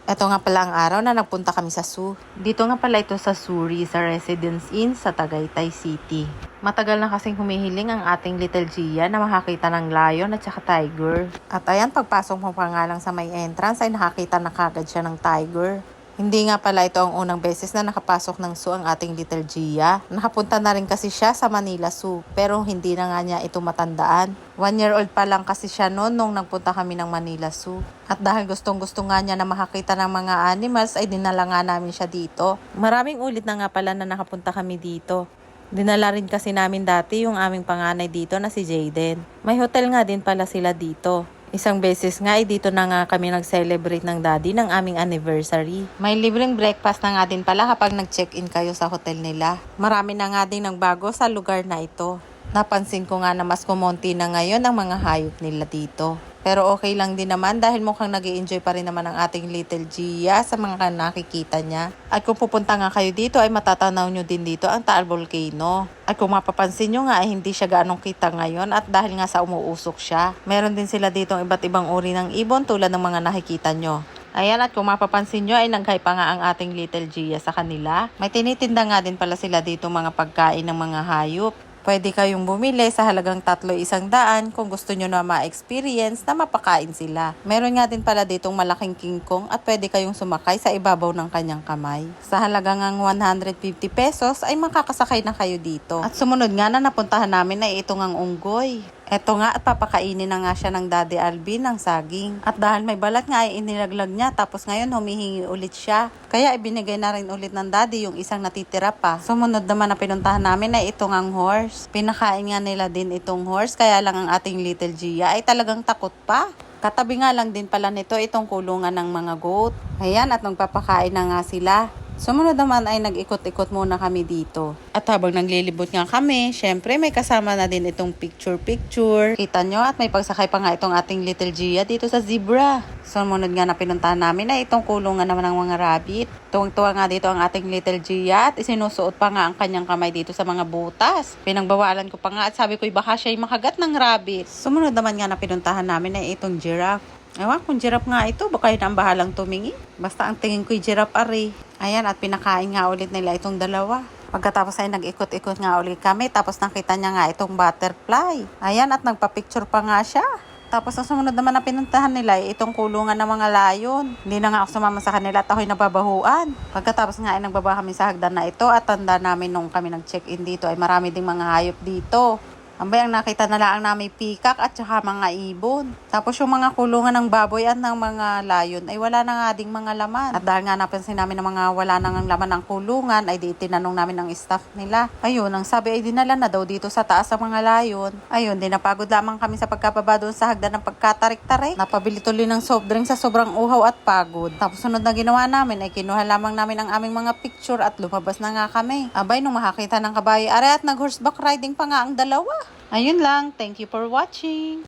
Ito nga pala ang araw na nagpunta kami sa zoo. Dito nga pala ito sa Suri, sa Residence Inn sa Tagaytay City. Matagal na kasing humihiling ang ating little Gia na makakita ng lion at saka tiger. At ayan, pagpasok mo pa nga lang sa may entrance ay nakakita na kagad siya ng tiger. Hindi nga pala ito ang unang beses na nakapasok ng zoo ang ating little Gia. Nakapunta na rin kasi siya sa Manila Zoo, pero hindi na nga niya ito matandaan. 1-year-old pa lang kasi siya noon nung nagpunta kami ng Manila Zoo. At dahil gustong-gusto nga niya na makakita ng mga animals ay dinala nga namin siya dito. Maraming ulit na nga pala na nakapunta kami dito. Dinala rin kasi namin dati yung aming panganay dito na si Jayden. May hotel nga din pala sila dito. Isang beses nga ay dito na nga kami nag-celebrate ng daddy ng aming anniversary. May libreng breakfast na nga din pala kapag nag-check-in kayo sa hotel nila. Marami na nga din nagbago sa lugar na ito. Napansin ko nga na mas kumonti na ngayon ang mga hayop nila dito. Pero okay lang din naman dahil mukhang nag-i-enjoy pa rin naman ang ating little Gia sa mga nakikita niya. At kung pupunta nga kayo dito ay matatanaw nyo din dito ang Taal Volcano. At kung mapapansin nyo nga ay hindi siya gaanong kita ngayon at dahil nga sa umuusok siya. Meron din sila dito iba't ibang uri ng ibon tulad ng mga nakikita nyo. Ayan, at kung mapapansin nyo ay naghay pa nga ang ating little Gia sa kanila. May tinitinda nga din pala sila dito mga pagkain ng mga hayop. Pwede kayong bumili sa halagang 300 kung gusto nyo na ma-experience na mapakain sila. Meron nga din pala ditong malaking King Kong at pwede kayong sumakay sa ibabaw ng kanyang kamay. Sa halagang 150 pesos ay makakasakay na kayo dito. At sumunod nga na napuntahan namin ay itong ang unggoy. Eto nga at papakainin na nga siya ng Daddy Alvin ng saging. At dahil may balat nga ay inilaglag niya tapos ngayon humihingi ulit siya. Kaya ibinigay na rin ulit ng daddy yung isang natitira pa. Sumunod naman na pinuntahan namin ay itong ang horse. Pinakain nga nila din itong horse kaya lang ang ating little Gia ay talagang takot pa. Katabi nga lang din pala nito itong kulungan ng mga goat. Ayan, at nagpapakain na nga sila. Sumunod naman ay nag-ikot-ikot muna kami dito. At habang naglilibot nga kami, syempre may kasama na din itong picture-picture. Kita nyo at may pagsakay pa nga itong ating little Gia dito sa zebra. Sumunod nga na pinuntahan namin ay itong kulungan naman ng mga rabbit. Tuwang-tuwa nga dito ang ating little Gia at isinusuot pa nga ang kanyang kamay dito sa mga butas. Pinangbawalan ko pa nga at sabi ko baka siya'y makagat ng rabbit. Sumunod naman nga na pinuntahan namin ay itong giraffe. Ewan kung giraffe nga ito, baka yun ang bahalang tumingin. Basta ang tingin ko'y giraffe ari. Ayan, at pinakain nga ulit nila itong dalawa. Pagkatapos ay nag-ikot-ikot nga ulit kami, tapos nakita niya nga itong butterfly. Ayan, at nagpa-picture pa nga siya. Tapos ang sumunod naman na pinuntahan nila ay itong kulungan ng mga layon. Hindi na nga ako sumama sa kanila at ako'y nababahuan. Pagkatapos nga ay nagbaba kami sa hagdan na ito at tanda namin nung kami nag-check-in dito ay marami ding mga hayop dito. Ambay, ang nakita na lang namin peacock at saka mga ibon. Tapos yung mga kulungan ng baboy at ng mga layon ay wala na nga ding mga laman. At dahil nga napansin namin na mga wala na nga laman ng kulungan ay di tinanong namin ng staff nila. Ayun, ang sabi ay dinala na daw dito sa taas ang mga layon. Ayun, din napagod lamang kami sa pagkababa doon sa hagdan ng pagkatarik-tarik. Napabili tuloy ng soft drink sa sobrang uhaw at pagod. Tapos sunod na ginawa namin ay kinuha lamang namin ang aming mga picture at lumabas na nga kami. Abay, nung makakita ng kabayo, are at nag-horseback riding pa nga ang dalawa. Ayun lang. Thank you for watching.